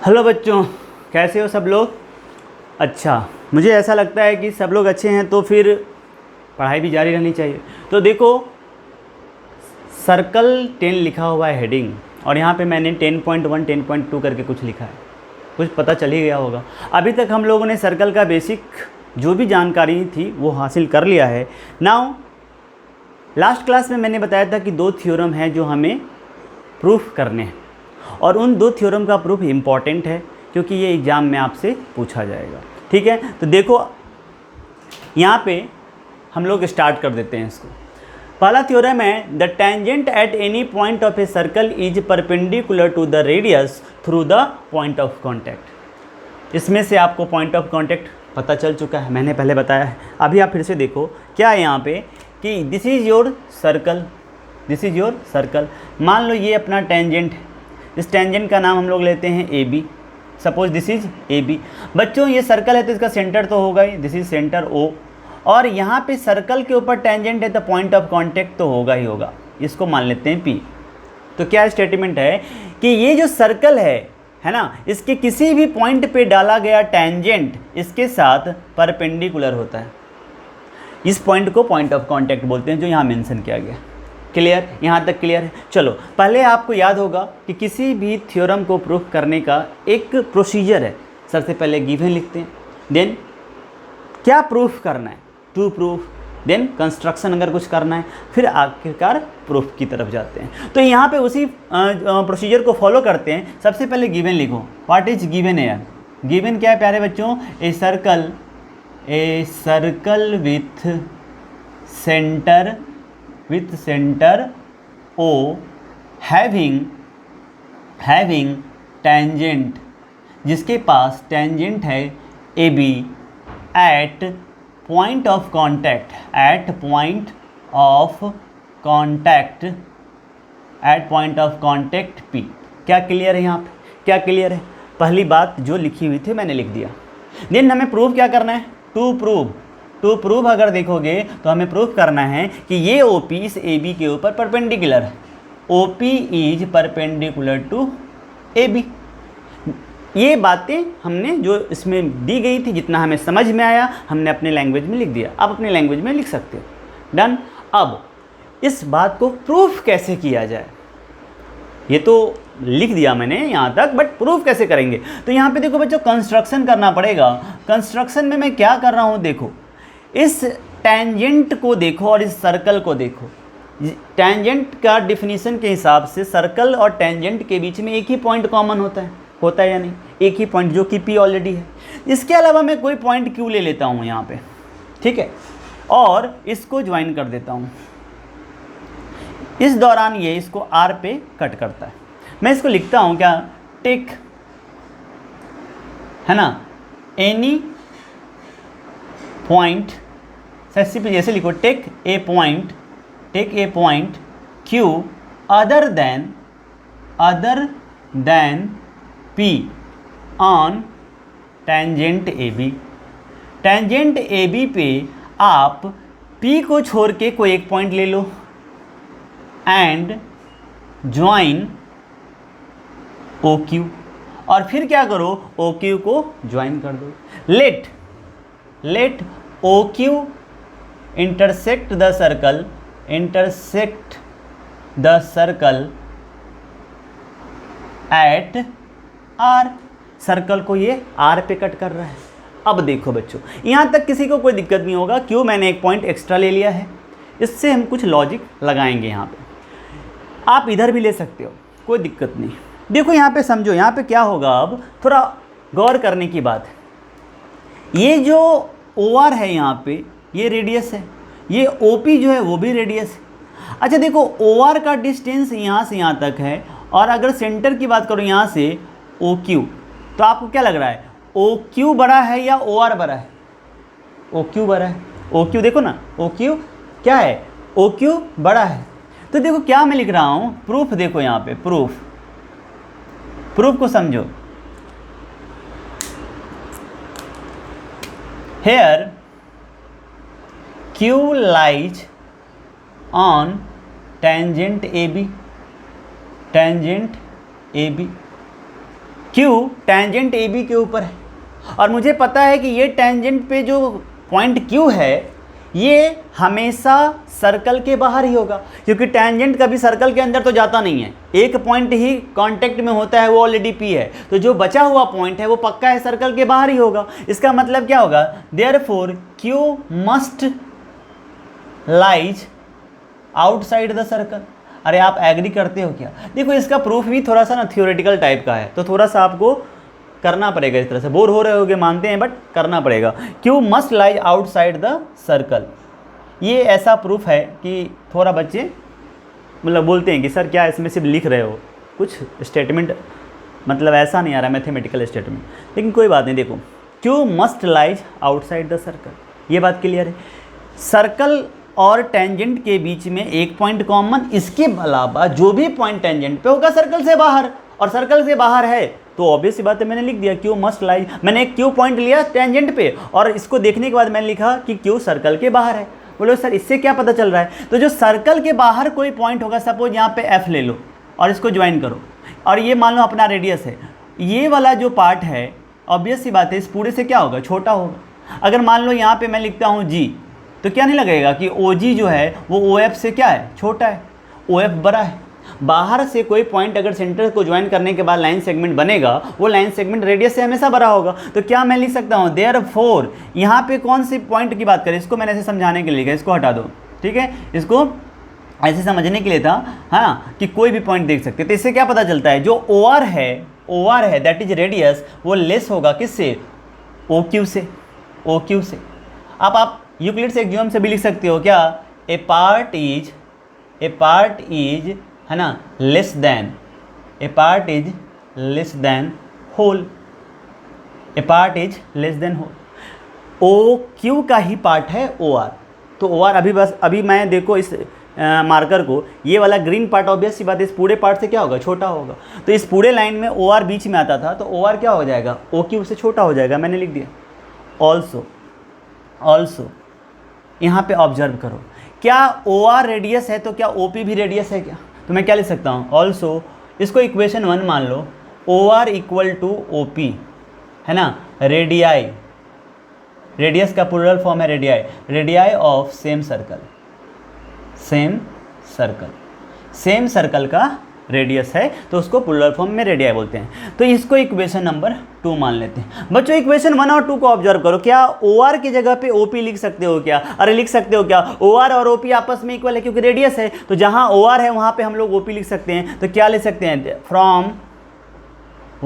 Hello बच्चों, कैसे हो सब लोग। अच्छा, मुझे ऐसा लगता है कि सब लोग अच्छे हैं तो फिर पढ़ाई भी जारी रहनी चाहिए। तो देखो, सर्कल 10 लिखा हुआ है हेडिंग, और यहाँ पे मैंने 10.1 10.2 करके कुछ लिखा है। कुछ पता चल ही गया होगा। अभी तक हम लोगों ने सर्कल का बेसिक जो भी जानकारी थी वो हासिल कर लिया है। नाउ लास्ट क्लास में मैंने बताया था कि दो थ्योरम हैं जो हमें प्रूफ करने हैं, और उन दो थ्योरम का प्रूफ इम्पॉर्टेंट है क्योंकि ये एग्ज़ाम में आपसे पूछा जाएगा। ठीक है, तो देखो यहाँ पे हम लोग स्टार्ट कर देते हैं इसको। पहला थ्योरम है, the tangent at any point of a circle is perpendicular to the radius through the point of contact. इसमें से आपको पॉइंट ऑफ कॉन्टैक्ट पता चल चुका है, मैंने पहले बताया है। अभी आप फिर से देखो क्या है यहाँ पे कि this is your circle, this is your circle. मान लो ये अपना टेंजेंट है, इस टेंजेंट का नाम हम लोग लेते हैं A B. Suppose this is A B. बच्चों ये सर्कल है तो इसका सेंटर तो होगा ही, दिस इज सेंटर ओ, और यहाँ पे सर्कल के ऊपर टेंजेंट है तो पॉइंट ऑफ कांटेक्ट तो होगा ही होगा, इसको मान लेते हैं पी। तो क्या स्टेटमेंट है कि ये जो सर्कल है ना, इसके किसी भी पॉइंट पे डाला गया टेंजेंट इसके साथ परपेंडिकुलर होता है। इस पॉइंट को पॉइंट ऑफ कांटेक्ट बोलते हैं जो यहाँ मेंशन किया गया। क्लियर, यहाँ तक क्लियर है। चलो, पहले आपको याद होगा कि किसी भी थ्योरम को प्रूफ करने का एक प्रोसीजर है। सबसे पहले गिवन लिखते हैं, देन क्या प्रूफ करना है, टू प्रूफ, देन कंस्ट्रक्शन अगर कुछ करना है, फिर आखिरकार प्रूफ की तरफ जाते हैं। तो यहाँ पे उसी प्रोसीजर को फॉलो करते हैं। सबसे पहले गिवन लिखो। व्हाट इज गिवन है? गिवन क्या है प्यारे बच्चों? A circle with center O having tangent, जिसके पास टेंजेंट है AB at point of contact P। क्या क्लियर है यहाँ पे? क्या क्लियर है? पहली बात जो लिखी हुई थी मैंने लिख दिया। देन हमें प्रूफ क्या करना है? टू प्रूव अगर देखोगे तो हमें प्रूफ करना है कि ये OP इस AB के ऊपर परपेंडिकुलर है। OP is perpendicular to AB। ये बातें हमने जो इसमें दी गई थी, जितना हमें समझ में आया हमने अपने लैंग्वेज में लिख दिया। आप अपने लैंग्वेज में लिख सकते हो। डन। अब इस बात को प्रूफ कैसे किया जाए, ये तो लिख दिया मैंने यहाँ तक, बट प्रूफ कैसे करेंगे? तो यहाँ पे देखो बच्चों, कंस्ट्रक्शन करना पड़ेगा। कंस्ट्रक्शन में मैं क्या कर रहा हूँ, देखो इस टेंजेंट को देखो और इस सर्कल को देखो। टेंजेंट का डिफिनीशन के हिसाब से सर्कल और टेंजेंट के बीच में एक ही पॉइंट कॉमन होता है या नहीं? एक ही पॉइंट, जो कि P ऑलरेडी है। इसके अलावा मैं कोई पॉइंट Q ले लेता हूँ यहाँ पे, ठीक है, और इसको ज्वाइन कर देता हूँ। इस दौरान ये इसको R पे कट करता है। मैं इसको लिखता हूँ क्या? टेक, है ना, एनी पॉइंट, जैसे लिखो, take a point Q other than P on tangent AB। Tangent AB पे आप P को छोड़ के कोई एक पॉइंट ले लो एंड ज्वाइन OQ, और फिर क्या करो, OQ को ज्वाइन कर दो। Let OQ intersect the circle at R। Circle को ये R पे कट कर रहा है। अब देखो बच्चों, यहाँ तक किसी को कोई दिक्कत नहीं होगा, क्यों? मैंने एक पॉइंट एक्स्ट्रा ले लिया है। इससे हम कुछ लॉजिक लगाएंगे यहाँ पे। आप इधर भी ले सकते हो, कोई दिक्कत नहीं। देखो यहाँ पे समझो, यहाँ पे क्या होगा, अब थोड़ा गौर करने की बात है। ये जो OR है यहाँ पे, ये रेडियस है, ये OP जो है वो भी रेडियस है। अच्छा देखो, OR का डिस्टेंस यहाँ से यहाँ तक है, और अगर सेंटर की बात करो यहाँ से OQ, तो आपको क्या लग रहा है, OQ बड़ा है या OR बड़ा है? OQ बड़ा है। OQ देखो ना, OQ क्या है? OQ बड़ा है। तो देखो क्या मैं लिख रहा हूँ, प्रूफ देखो यहाँ पे, प्रूफ को समझो। Here Q lies on tangent AB, Q tangent A B के ऊपर है और मुझे पता है कि ये टेंजेंट पे जो पॉइंट क्यू है ये हमेशा सर्कल के बाहर ही होगा, क्योंकि टेंजेंट कभी सर्कल के अंदर तो जाता नहीं है, एक पॉइंट ही कांटेक्ट में होता है, वो ऑलरेडी पी है। तो जो बचा हुआ पॉइंट है वो पक्का है सर्कल के बाहर ही होगा। इसका मतलब क्या होगा, therefore Q must lies outside the circle. अरे आप एग्री करते हो क्या? देखो इसका प्रूफ भी थोड़ा सा ना थियोरेटिकल टाइप का है, तो थोड़ा सा आपको करना पड़ेगा। इस तरह से बोर हो रहे होगे मानते हैं, बट करना पड़ेगा। Q must lies outside the circle, ये ऐसा प्रूफ है कि थोड़ा बच्चे मतलब बोलते हैं कि सर क्या इसमें सिर्फ लिख रहे हो, कुछ स्टेटमेंट मतलब ऐसा नहीं आ रहा मैथमेटिकल स्टेटमेंट, लेकिन कोई बात नहीं। देखो Q must lies outside the circle, ये बात क्लियर है। सर्कल और टेंजेंट के बीच में एक पॉइंट कॉमन, इसके अलावा जो भी पॉइंट टेंजेंट पे होगा सर्कल से बाहर, और सर्कल से बाहर है तो ऑब्वियस सी बात है, मैंने लिख दिया क्यू मस्ट लाइज। मैंने एक क्यू पॉइंट लिया टेंजेंट पे और इसको देखने के बाद मैंने लिखा कि क्यू सर्कल के बाहर है। बोलो सर इससे क्या पता चल रहा है? तो जो सर्कल के बाहर कोई पॉइंट होगा, सपोज यहाँ पे एफ ले लो और इसको ज्वाइन करो, और ये मान लो अपना रेडियस है, ये वाला जो पार्ट है ऑब्वियस सी बात है इस पूरे से क्या होगा, छोटा होगा। अगर मान लो यहाँ पे मैं लिखता हूँ जी, तो क्या नहीं लगेगा कि ओ जी जो है वो ओ एफ से क्या है, छोटा है, ओ एफ बड़ा है। बाहर से कोई पॉइंट अगर सेंटर को ज्वाइन करने के बाद लाइन सेगमेंट बनेगा, वो लाइन सेगमेंट रेडियस से हमेशा बड़ा होगा। तो क्या मैं लिख सकता हूँ, देयरफॉर यहाँ पे कौन सी पॉइंट की बात करें, इसको मैंने ऐसे समझाने के लिए लिखा, इसको हटा दो, ठीक है, इसको ऐसे समझने के लिए था, हाँ, कि कोई भी पॉइंट देख सकते। तो इससे क्या पता चलता है, जो ओ आर है दैट इज रेडियस, वो लेस होगा किससे, ओ क्यू से, ओ क्यू से। आप यूक्लिड्स एक्सियोम से भी लिख सकते हो क्या, ए पार्ट इज है ना less than, a part is less than whole, a part is less than whole. O Q का ही पार्ट है ओ आर। तो ओ आर अभी मैं देखो इस मार्कर को, ये वाला ग्रीन पार्ट ऑब्वियस सी बात है इस पूरे पार्ट से क्या होगा, छोटा होगा। तो इस पूरे लाइन में ओ आर बीच में आता था, तो ओ आर क्या हो जाएगा, ओ क्यू से छोटा हो जाएगा। मैंने लिख दिया ऑल्सो यहाँ पे ऑब्जर्व करो, क्या ओ आर रेडियस है तो क्या ओ पी भी रेडियस है क्या? तो मैं क्या लिख सकता हूँ, ऑल्सो, इसको इक्वेशन 1 मान लो, O R equal to O P है ना, रेडियाई, रेडियस का प्लूरल फॉर्म है रेडियाई ऑफ सेम सर्कल का रेडियस है, तो उसको प्लूरल फॉर्म में रेडियाई बोलते हैं। तो इसको इक्वेशन नंबर 2 मान लेते हैं। बच्चों इक्वेशन 1 और 2 को ऑब्जर्व करो, क्या ओ आर की जगह पे ओ पी लिख सकते हो क्या? अरे लिख सकते हो क्या, ओ आर और ओ पी आपस में इक्वल है क्योंकि रेडियस है, तो जहां ओ आर है वहां पे हम लोग ओ पी लिख सकते हैं। तो क्या लिख सकते हैं, फ्रॉम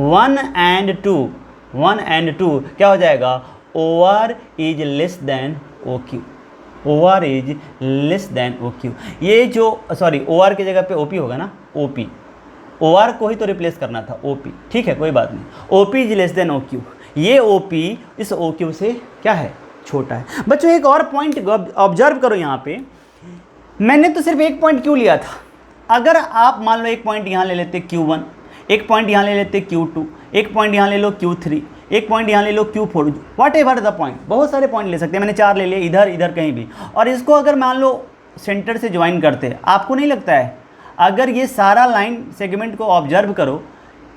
1 and 2 क्या हो जाएगा, O R is less than O Q, O R is less than O Q. ये जो सॉरी ओ आर की जगह पे ओ पी होगा ना, ओ पी, ओ आर को ही तो रिप्लेस करना था, ओ पी, ठीक है कोई बात नहीं, O P is less than O Q. ये ओ पी इस ओ क्यू से क्या है, छोटा है। बच्चों एक और पॉइंट ऑब्जर्व करो, यहाँ पे मैंने तो सिर्फ एक पॉइंट क्यों लिया था। अगर आप मान लो एक पॉइंट यहाँ ले लेते Q1, एक पॉइंट यहाँ ले लेते Q2, एक पॉइंट यहाँ ले लो Q3, एक पॉइंट यहाँ ले लो Q4, what ever the point, बहुत सारे पॉइंट ले सकते हैं, मैंने 4 ले लिए, इधर इधर कहीं भी, और इसको अगर मान लो सेंटर से ज्वाइन करते, आपको नहीं लगता है अगर ये सारा लाइन सेगमेंट को ऑब्जर्व करो,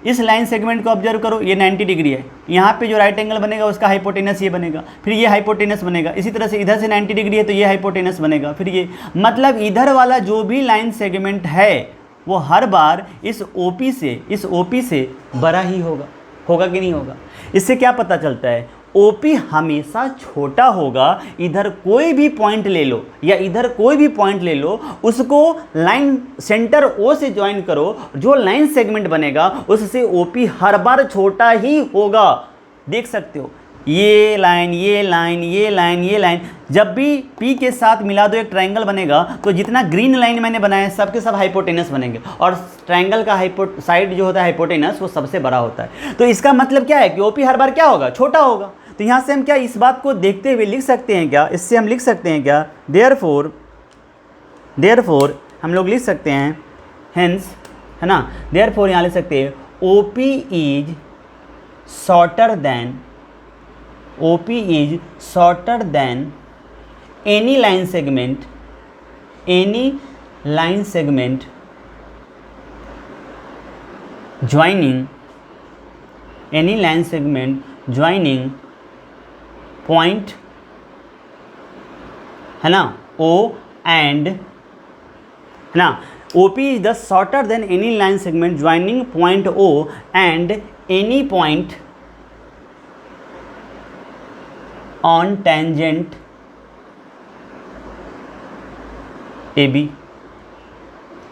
इस लाइन सेगमेंट को ऑब्जर्व करो, ये 90 डिग्री है, यहाँ पे जो राइट एंगल बनेगा उसका हाइपोटेनस ये बनेगा, फिर ये हाइपोटेनस बनेगा, इसी तरह से इधर से 90 डिग्री है तो ये हाइपोटेनस बनेगा, फिर ये, मतलब इधर वाला जो भी लाइन सेगमेंट है वो हर बार इस OP से बड़ा ही होगा कि नहीं होगा। इससे क्या पता चलता है, OP हमेशा छोटा होगा। इधर कोई भी पॉइंट ले लो या इधर कोई भी पॉइंट ले लो, उसको लाइन सेंटर O से ज्वाइन करो, जो लाइन सेगमेंट बनेगा उससे OP हर बार छोटा ही होगा। देख सकते हो ये लाइन, ये लाइन, ये लाइन, ये लाइन, जब भी P के साथ मिला दो एक ट्रायंगल बनेगा, तो जितना ग्रीन लाइन मैंने बनाया सब के सब हाइपोटेनस बनेंगे, और ट्रायंगल का साइड जो होता है हाइपोटेनस वो सबसे बड़ा होता है। तो इसका मतलब क्या है कि OP हर बार क्या होगा, छोटा होगा। तो यहाँ से हम क्या इस बात को देखते हुए लिख सकते हैं क्या, इससे हम लिख सकते हैं क्या, देयरफॉर हम लोग लिख सकते हैं, हेंस है ना, देयरफॉर यहाँ लिख सकते हैं OP is shorter than any line segment joining any line segment joining point, है ना, ओ एंड, है ना, OP is the shorter than any line segment joining point O and any point on tangent AB।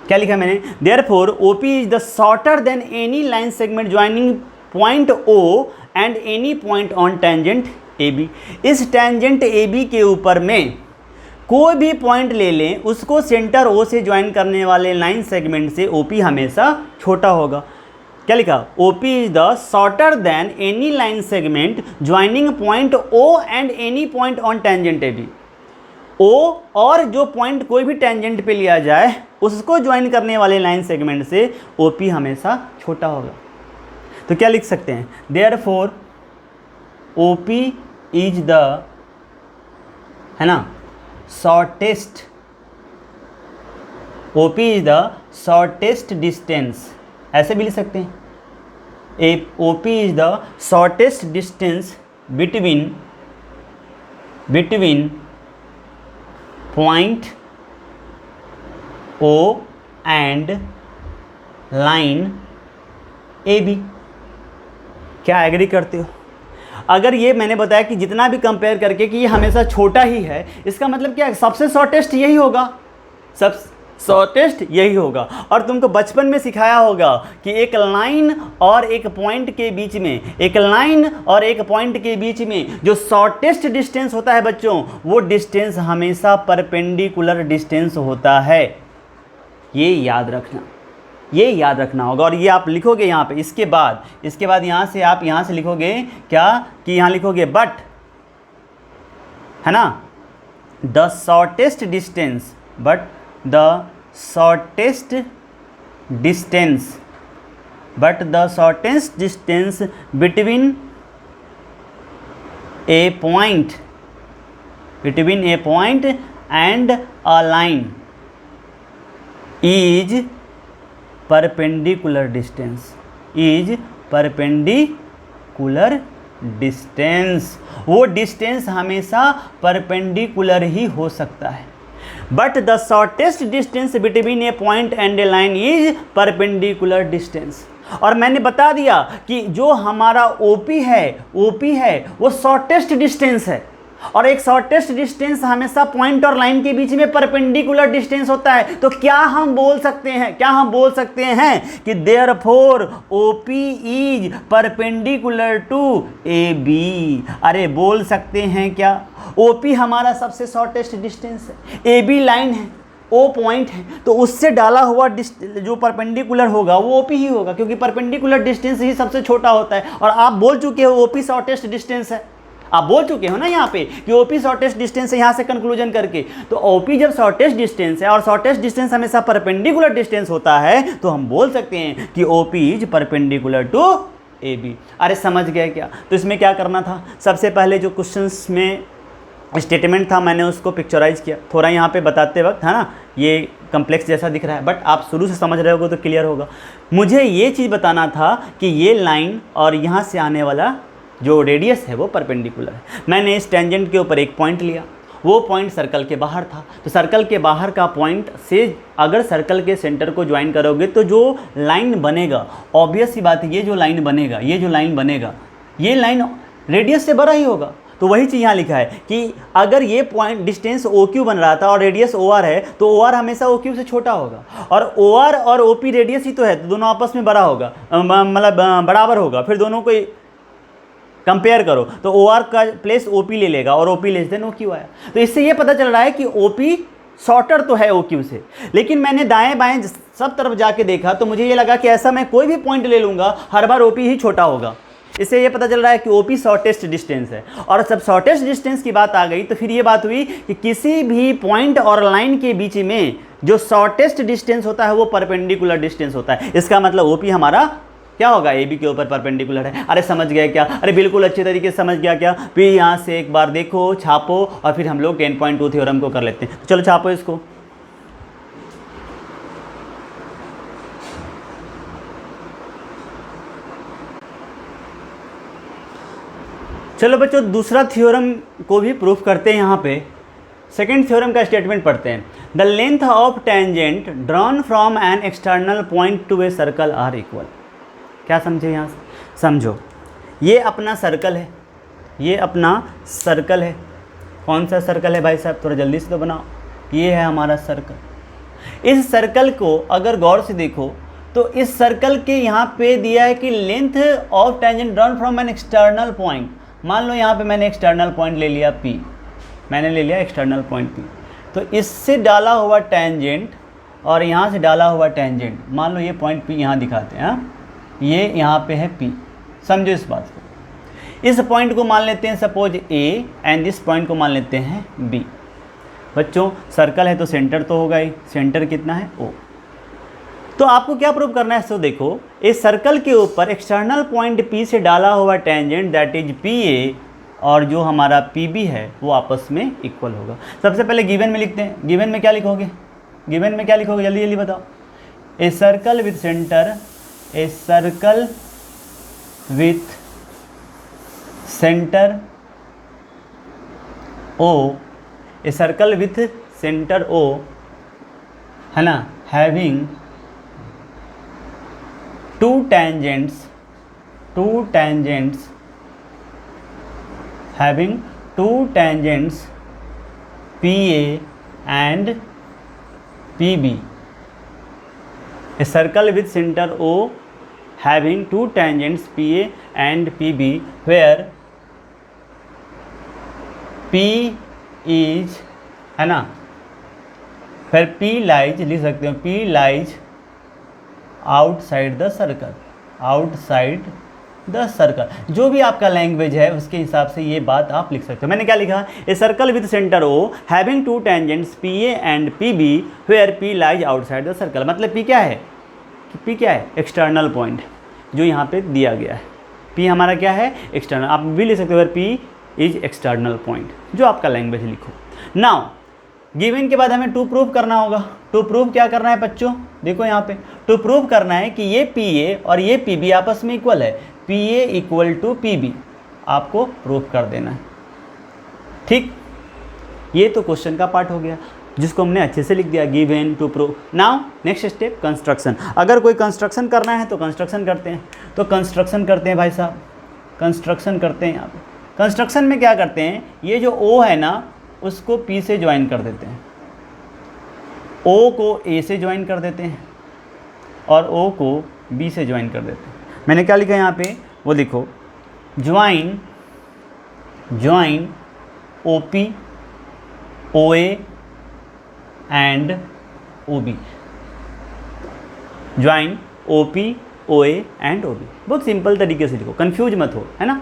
क्या लिखा मैंने? Therefore OP is the shorter than any line segment joining point O and any point on tangent AB। इस tangent AB के ऊपर में कोई भी point ले लें, उसको सेंटर O से ज्वाइन करने वाले लाइन सेगमेंट से OP हमेशा छोटा होगा। क्या लिखा? OP is the shorter than any line segment joining point O and any point on tangent AB। O और जो पॉइंट कोई भी टेंजेंट पे लिया जाए उसको ज्वाइन करने वाले लाइन सेगमेंट से OP हमेशा छोटा होगा। तो क्या लिख सकते हैं? देयरफॉर OP इज द, है ना, shortest, OP is the shortest distance, ऐसे भी लिख सकते हैं। OP is the shortest distance between point O and line AB। क्या एग्री करते हो? अगर ये मैंने बताया कि जितना भी कंपेयर करके कि ये हमेशा छोटा ही है, इसका मतलब क्या है? सबसे शॉर्टेस्ट यही होगा, सब शॉर्टेस्ट यही होगा। और तुमको बचपन में सिखाया होगा कि एक लाइन और एक पॉइंट के बीच में, एक लाइन और एक पॉइंट के बीच में जो शॉर्टेस्ट डिस्टेंस होता है बच्चों, वो डिस्टेंस हमेशा परपेंडिकुलर डिस्टेंस होता है। ये याद रखना, ये याद रखना होगा। और ये आप लिखोगे यहाँ पे, इसके बाद यहाँ से आप यहाँ से लिखोगे क्या, कि यहाँ लिखोगे बट, है ना, the shortest distance, but the shortest distance between A point and a line is perpendicular distance. वो डिस्टेंस हमेशा परपेंडिकुलर ही हो सकता है। But the shortest distance between A point and A line is perpendicular distance. और मैंने बता दिया कि जो हमारा OP है वो शॉर्टेस्ट डिस्टेंस है, और एक शॉर्टेस्ट डिस्टेंस हमेशा पॉइंट और लाइन के बीच में परपेंडिकुलर डिस्टेंस होता है। तो क्या हम बोल सकते हैं कि therefore OP is perpendicular to AB। अरे बोल सकते हैं क्या? OP हमारा सबसे शॉर्टेस्ट डिस्टेंस है, AB लाइन है, O पॉइंट है, तो उससे डाला हुआ जो परपेंडिकुलर होगा वो OP ही होगा, क्योंकि परपेंडिकुलर डिस्टेंस ही सबसे छोटा होता है। और आप बोल चुके हो OP शॉर्टेस्ट डिस्टेंस है, आप बोल चुके हो ना यहाँ पे कि OP शॉर्टेस्ट डिस्टेंस है, यहाँ से कंक्लूजन करके। तो OP जब शॉर्टेस्ट डिस्टेंस है और शॉर्टेस्ट डिस्टेंस हमेशा परपेंडिकुलर डिस्टेंस होता है, तो हम बोल सकते हैं कि OP is perpendicular to AB। अरे समझ गए क्या? तो इसमें क्या करना था? सबसे पहले जो क्वेश्चंस में स्टेटमेंट था मैंने उसको पिक्चराइज किया। थोड़ा यहाँ पे बताते वक्त, है ना, ये कम्प्लेक्स जैसा दिख रहा है, बट आप शुरू से समझ रहे होगे तो क्लियर होगा। मुझे ये चीज़ बताना था कि ये लाइन और यहाँ से आने वाला जो रेडियस है वो परपेंडिकुलर है। मैंने इस टेंजेंट के ऊपर एक पॉइंट लिया, वो पॉइंट सर्कल के बाहर था, तो सर्कल के बाहर का पॉइंट से अगर सर्कल के सेंटर को ज्वाइन करोगे तो जो लाइन बनेगा, ऑब्वियस सी बात है, ये जो लाइन बनेगा ये लाइन रेडियस से बड़ा ही होगा। तो वही चीज़ यहाँ लिखा है कि अगर ये पॉइंट डिस्टेंस OQ बन रहा था और रेडियस OR है, तो OR हमेशा OQ से छोटा होगा, और OR और OP रेडियस ही तो है, तो दोनों आपस में बड़ा होगा, मतलब बराबर होगा। फिर दोनों को कंपेयर करो तो OR का प्लेस OP ले लेगा और OP लेस देन OQ आया। तो इससे ये पता चल रहा है कि OP शॉर्टर तो है OQ से, लेकिन मैंने दाएं बाएं सब तरफ जाके देखा तो मुझे ये लगा कि ऐसा मैं कोई भी पॉइंट ले लूँगा, हर बार OP ही छोटा होगा। इससे ये पता चल रहा है कि OP शॉर्टेस्ट डिस्टेंस है। और जब शॉर्टेस्ट डिस्टेंस की बात आ गई तो फिर ये बात हुई कि किसी भी पॉइंट और लाइन के बीच में जो शॉर्टेस्ट डिस्टेंस होता है वो परपेंडिकुलर डिस्टेंस होता है। इसका मतलब OP हमारा क्या होगा? AB के ऊपर परपेंडिकुलर है। अरे समझ गए क्या? अरे बिल्कुल अच्छे तरीके से समझ गया क्या? फिर यहाँ से एक बार देखो, छापो, और फिर हम लोग 10.2 थ्योरम को कर लेते हैं। तो चलो छापो इसको। चलो बच्चों दूसरा थ्योरम को भी प्रूफ करते हैं। यहाँ पे सेकेंड थ्योरम का स्टेटमेंट पढ़ते हैं। The length of tangent drawn from an external point to a circle are equal. क्या समझे यहाँ से? समझो, ये अपना सर्कल है, ये अपना सर्कल है। कौन सा सर्कल है भाई साहब, थोड़ा जल्दी से तो बनाओ। ये है हमारा सर्कल। इस सर्कल को अगर गौर से देखो तो इस सर्कल के यहाँ पे दिया है कि length of tangent drawn from an external point. मान लो यहाँ पे मैंने एक्सटर्नल पॉइंट ले लिया P, मैंने ले लिया एक्सटर्नल पॉइंट P, तो इससे डाला हुआ टेंजेंट और यहाँ से डाला हुआ टेंजेंट, मान लो ये पॉइंट P यहाँ दिखाते हैं, ये यहाँ पे है P। समझो इस बात को। इस पॉइंट को मान लेते हैं सपोज A एंड इस पॉइंट को मान लेते हैं B। बच्चों सर्कल है तो सेंटर तो होगा ही, सेंटर कितना है O। तो आपको क्या प्रूव करना है? सो देखो, इस सर्कल के ऊपर एक्सटर्नल पॉइंट P से डाला हुआ टेंजेंट दैट इज PA और जो हमारा PB है वो आपस में इक्वल होगा। सबसे पहले गिवन में लिखते हैं। गिवन में क्या लिखोगे? गिवन में क्या लिखोगे, जल्दी जल्दी बताओ। A circle with centre, a circle with centre O, a circle with centre O, है ना, having two tangents having two tangents PA and PB. A circle with center O having two tangents PA and PB where P is, है ना, where P lies, लिख सकते हो P lies outside the circle, outside the circle. जो भी आपका language है उसके हिसाब से ये बात आप लिख सकते हो। मैंने क्या लिखा? A circle with centre O having two tangents PA and PB where P lies outside the circle. मतलब P क्या है? P क्या है? एक्सटर्नल पॉइंट जो यहाँ पे दिया गया है। P हमारा क्या है? एक्सटर्नल। आप भी लिख सकते हो where P is external point, जो आपका लैंग्वेज लिखो। नाउ गिवन के बाद हमें टू प्रूव करना होगा। टू प्रूव क्या करना है बच्चों? देखो यहाँ पे टू प्रूव करना है कि ये PA और ये PB आपस में इक्वल है। PA इक्वल टू PB आपको प्रूव कर देना है। ठीक, ये तो क्वेश्चन का पार्ट हो गया जिसको हमने अच्छे से लिख दिया, given to prove. Now next step construction. अगर कोई कंस्ट्रक्शन करना है तो कंस्ट्रक्शन करते हैं। तो कंस्ट्रक्शन करते हैं भाई साहब, कंस्ट्रक्शन करते हैं। यहाँ पे कंस्ट्रक्शन में क्या करते हैं, ये जो O है ना उसको P से ज्वाइन कर देते हैं, O को A से ज्वाइन कर देते हैं और O को B से ज्वाइन कर देते हैं। मैंने क्या लिखा यहाँ पे, वो लिखो, join OP OA and OB, join OP OA and OB। बहुत सिंपल तरीके से लिखो, कंफ्यूज मत हो, है ना।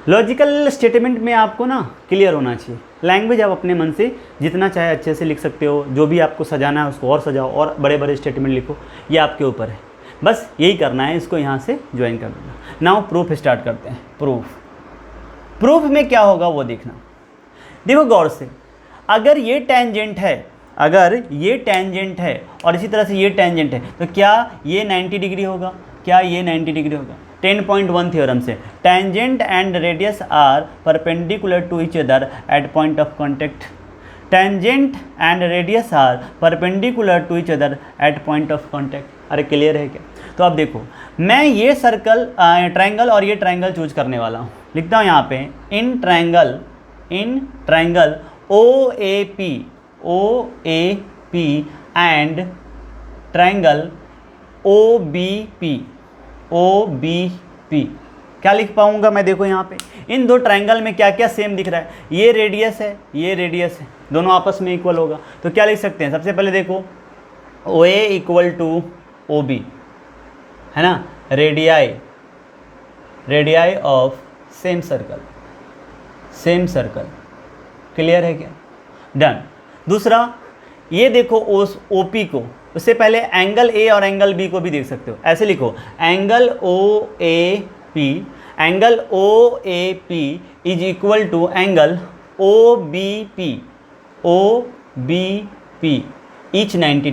लॉजिकल स्टेटमेंट में आपको ना क्लियर होना चाहिए। लैंग्वेज आप अपने मन से जितना चाहे अच्छे से लिख सकते हो, जो भी आपको सजाना है उसको और सजाओ और बड़े बड़े स्टेटमेंट लिखो, ये आपके ऊपर है। बस यही करना है, इसको यहाँ से ज्वाइन कर देना। नाउ प्रूफ स्टार्ट करते हैं। प्रूफ में क्या होगा वो देखना। देखो गौर से, अगर ये टेंजेंट है, अगर ये टेंजेंट है और इसी तरह से ये टेंजेंट है, तो क्या ये 90 डिग्री होगा? क्या ये 90 डिग्री होगा? 10.1 थ्योरम से tangent and radius are perpendicular to each other at point of contact. Tangent and radius are perpendicular to each other at point of contact. अरे क्लियर है क्या? तो अब देखो, मैं ये सर्कल ट्रायंगल और ये ट्रायंगल चूज करने वाला हूँ। लिखता हूँ यहाँ पे, in triangle OAP and triangle OBP। क्या लिख पाऊंगा मैं? देखो यहाँ पे इन दो ट्रायंगल में क्या क्या सेम दिख रहा है। ये रेडियस है, ये रेडियस है, दोनों आपस में इक्वल होगा। तो क्या लिख सकते हैं? सबसे पहले देखो, OA इक्वल टू OB, है ना, radii of same circle. Clear है क्या? डन। दूसरा, ये देखो OP को, उससे पहले एंगल A और एंगल B को भी देख सकते हो। ऐसे लिखो, angle OAP is equal to angle OBP each 90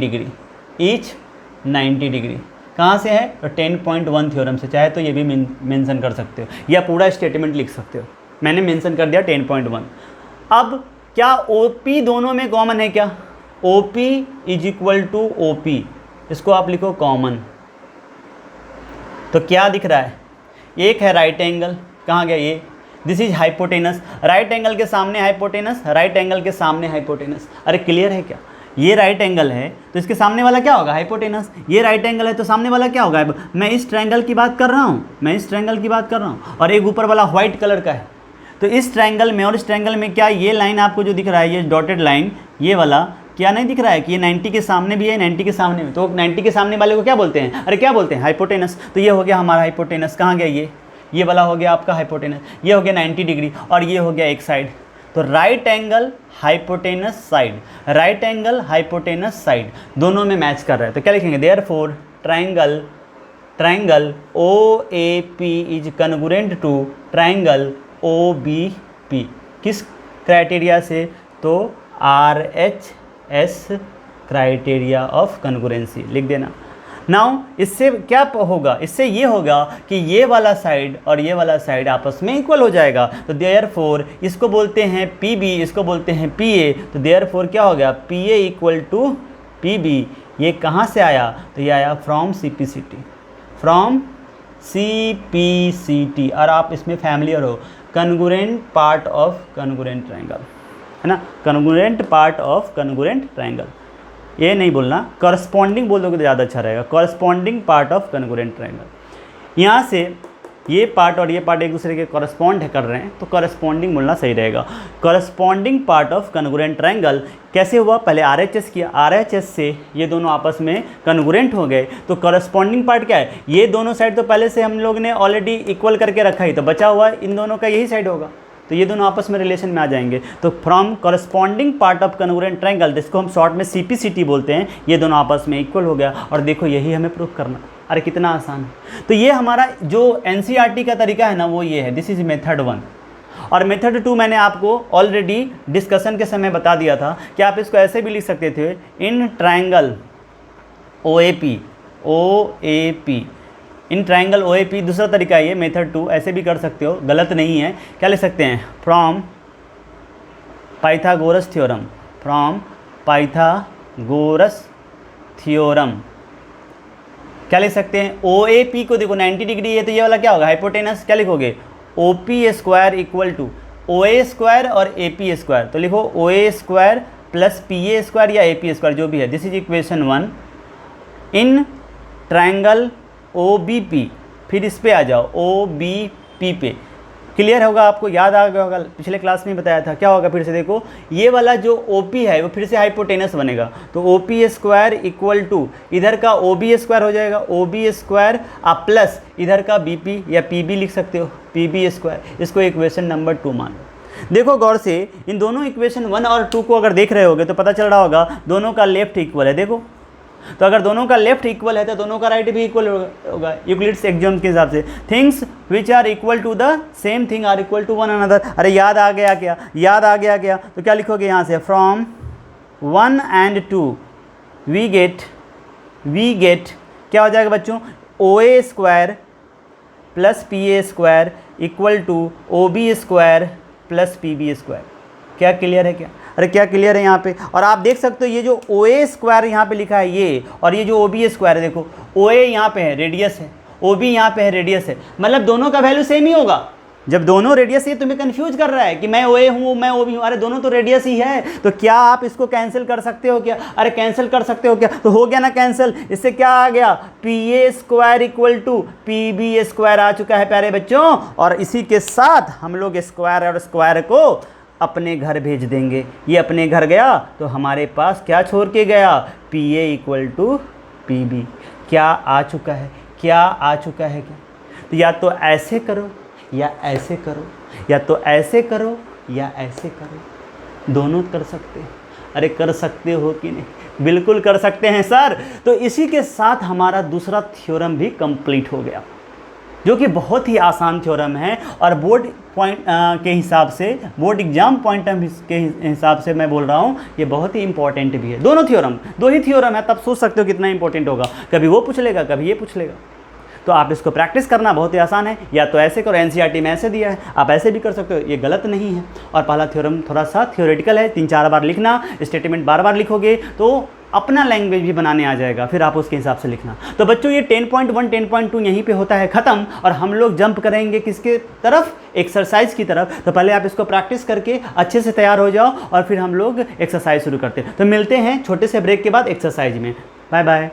degree. कहाँ से है? तो 10.1 थ्योरम से। चाहे तो ये भी मेंशन कर सकते हो या पूरा स्टेटमेंट लिख सकते हो। मैंने मेंशन कर दिया 10.1। अब क्या OP दोनों में कॉमन है क्या? OP is equal to OP, इसको आप लिखो कॉमन। तो क्या दिख रहा है? एक है राइट एंगल, कहाँ गया ये? This is hypotenuse, right angle के सामने हाइपोटेनस, राइट एंगल के सामने हाइपोटेनस। अरे क्लियर है क्या? ये राइट एंगल है तो इसके सामने वाला क्या होगा? हाइपोटेनस। ये राइट एंगल है तो सामने वाला क्या होगा? मैं इस ट्रायंगल की बात कर रहा हूँ, मैं इस ट्रायंगल की बात कर रहा हूँ, और एक ऊपर वाला व्हाइट कलर का है। तो इस ट्रायंगल में और इस ट्रायंगल में क्या ये लाइन आपको जो दिख रहा है, ये डॉटेड लाइन, ये वाला क्या नहीं दिख रहा है कि ये 90 के सामने भी है, 90 के सामने भी? तो 90 के सामने वाले को क्या बोलते हैं? अरे क्या बोलते हैं? हाइपोटेनस। तो ये हो गया हमारा हाइपोटेनस। कहाँ गया ये वाला हो गया आपका हाइपोटेनस, ये हो गया 90 डिग्री, और ये हो गया एक साइड। तो right angle hypotenuse side, right angle hypotenuse side दोनों में मैच कर रहा है। तो क्या लिखेंगे? Therefore triangle OAP is congruent to triangle OBP। किस क्राइटेरिया से? तो RHS क्राइटेरिया ऑफ कन्ग्रुएंसी लिख देना। नाउ इससे क्या होगा? इससे ये होगा कि ये वाला साइड और ये वाला साइड आपस में इक्वल हो जाएगा। तो देयरफॉर इसको बोलते हैं PB, इसको बोलते हैं PA। तो देयरफॉर क्या हो गया? PA equal to PB। ये कहाँ से आया? तो ये आया फ्रॉम CPCT, फ्रॉम CPCT। और आप इसमें फैमिलियर हो, congruent part of congruent triangle, है ना? Congruent part of congruent triangle, ये नहीं बोलना, करस्पॉन्डिंग बोल दोगे तो ज़्यादा अच्छा रहेगा। Corresponding part of congruent triangle, यहाँ से ये पार्ट और ये पार्ट एक दूसरे के करस्पॉन्ड कर रहे हैं, तो करस्पॉन्डिंग बोलना सही रहेगा। Corresponding part of congruent triangle कैसे हुआ? पहले RHS किया, RHS से ये दोनों आपस में कन्ग्रुएंट हो गए। तो करस्पॉन्डिंग पार्ट क्या है? ये दोनों साइड तो पहले से हम लोग ने ऑलरेडी इक्वल करके रखा ही, तो बचा हुआ इन दोनों का यही साइड होगा, तो ये दोनों आपस में रिलेशन में आ जाएंगे। तो from corresponding part of congruent triangle, जिसको हम शॉर्ट में CPCT बोलते हैं, ये दोनों आपस में इक्वल हो गया। और देखो यही हमें प्रूफ करना। अरे कितना आसान है। तो ये हमारा जो NCERT का तरीका है ना, वो ये है, दिस इज मेथड 1। और मेथड 2 मैंने आपको ऑलरेडी डिस्कशन के समय बता दिया था कि आप इसको ऐसे भी लिख सकते थे, in triangle OAP, in triangle OAP। दूसरा तरीका है ये मेथड 2, ऐसे भी कर सकते हो, गलत नहीं है। क्या लिख सकते हैं? From Pythagoras theorem, from Pythagoras theorem क्या लिख सकते हैं? OAP को देखो 90 डिग्री है, तो ये वाला क्या होगा? हाइपोटेनस। क्या लिखोगे? OP square equal to OA square और AP स्क्वायर। तो लिखो OA square plus PA square या AP स्क्वायर, जो भी है। This is equation 1 in triangle OBP। फिर इस पे आ जाओ OBP पे। क्लियर होगा आपको? याद आ गया होगा, पिछले क्लास में बताया था। क्या होगा? फिर से देखो, ये वाला जो OP है वो फिर से हाइपोटेनस बनेगा। तो OP स्क्वायर इक्वल टू इधर का OB स्क्वायर हो जाएगा, OB स्क्वायर आप प्लस इधर का BP या PB लिख सकते हो, PB स्क्वायर। इसको इक्वेशन नंबर 2 मान लो। देखो गौर से, इन दोनों इक्वेशन 1 और 2 को अगर देख रहे होगे तो पता चल रहा होगा दोनों का लेफ्ट इक्वल है। देखो, तो अगर दोनों का लेफ्ट इक्वल है तो दोनों का राइट भी इक्वल होगा यूक्लिड्स एक्सियोम के हिसाब से। Things which are equal to the same thing are equal to one another. अरे याद आ गया क्या? याद आ गया क्या? तो क्या लिखोगे यहाँ से? फ्रॉम 1 and 2 वी गेट क्या हो जाएगा बच्चों? OA square plus PA square equal to OB square plus PB square. क्या क्लियर है क्या? अरे क्या क्लियर है यहाँ पे? और आप देख सकते हो ये जो OA स्क्वायर यहाँ पे लिखा है ये, और ये जो OB स्क्वायर है, देखो OA यहाँ पे है, रेडियस है, OB यहाँ पे है, रेडियस है, मतलब दोनों का वैल्यू सेम ही होगा। जब दोनों रेडियस, ये तुम्हें कंफ्यूज कर रहा है कि मैं OA हूँ मैं OB हूँ, अरे दोनों तो रेडियस ही है। तो क्या आप इसको कैंसिल कर सकते हो क्या? अरे कैंसिल कर सकते हो क्या? तो हो गया ना कैंसिल। इससे क्या आ गया? PA square equal to PB square आ चुका है प्यारे बच्चों। और इसी के साथ हम लोग स्क्वायर और स्क्वायर को अपने घर भेज देंगे। ये अपने घर गया तो हमारे पास क्या छोड़ के गया? PA equal to PB। क्या आ चुका है? क्या आ चुका है क्या? तो या तो ऐसे करो या ऐसे करो, या तो ऐसे करो या ऐसे करो, दोनों कर सकते हैं। अरे कर सकते हो कि नहीं? बिल्कुल कर सकते हैं सर। तो इसी के साथ हमारा दूसरा थ्योरम भी कंप्लीट हो गया, जो कि बहुत ही आसान थ्योरम है। और बोर्ड पॉइंट के हिसाब से, बोर्ड एग्जाम पॉइंट के हिसाब से मैं बोल रहा हूँ, ये बहुत ही इंपॉर्टेंट भी है। दोनों थ्योरम, दो ही थ्योरम है, तब सोच सकते हो कितना इंपॉर्टेंट होगा। कभी वो पूछ लेगा, कभी ये पूछ लेगा। तो आप इसको प्रैक्टिस करना बहुत ही आसान है, या तो ऐसे करो, एनसीईआरटी में ऐसे दिया है, आप ऐसे भी कर सकते हो, ये गलत नहीं है। और पहला थ्योरम थोड़ा सा थ्योरेटिकल है, 3-4 बार लिखना, स्टेटमेंट बार बार लिखोगे तो अपना लैंग्वेज भी बनाने आ जाएगा, फिर आप उसके हिसाब से लिखना। तो बच्चों ये 10.1 10.2 यहीं पे होता है ख़त्म, और हम लोग जंप करेंगे किसके तरफ, एक्सरसाइज की तरफ। तो पहले आप इसको प्रैक्टिस करके अच्छे से तैयार हो जाओ और फिर हम लोग एक्सरसाइज शुरू करते हैं। तो मिलते हैं छोटे से ब्रेक के बाद एक्सरसाइज में। Bye bye.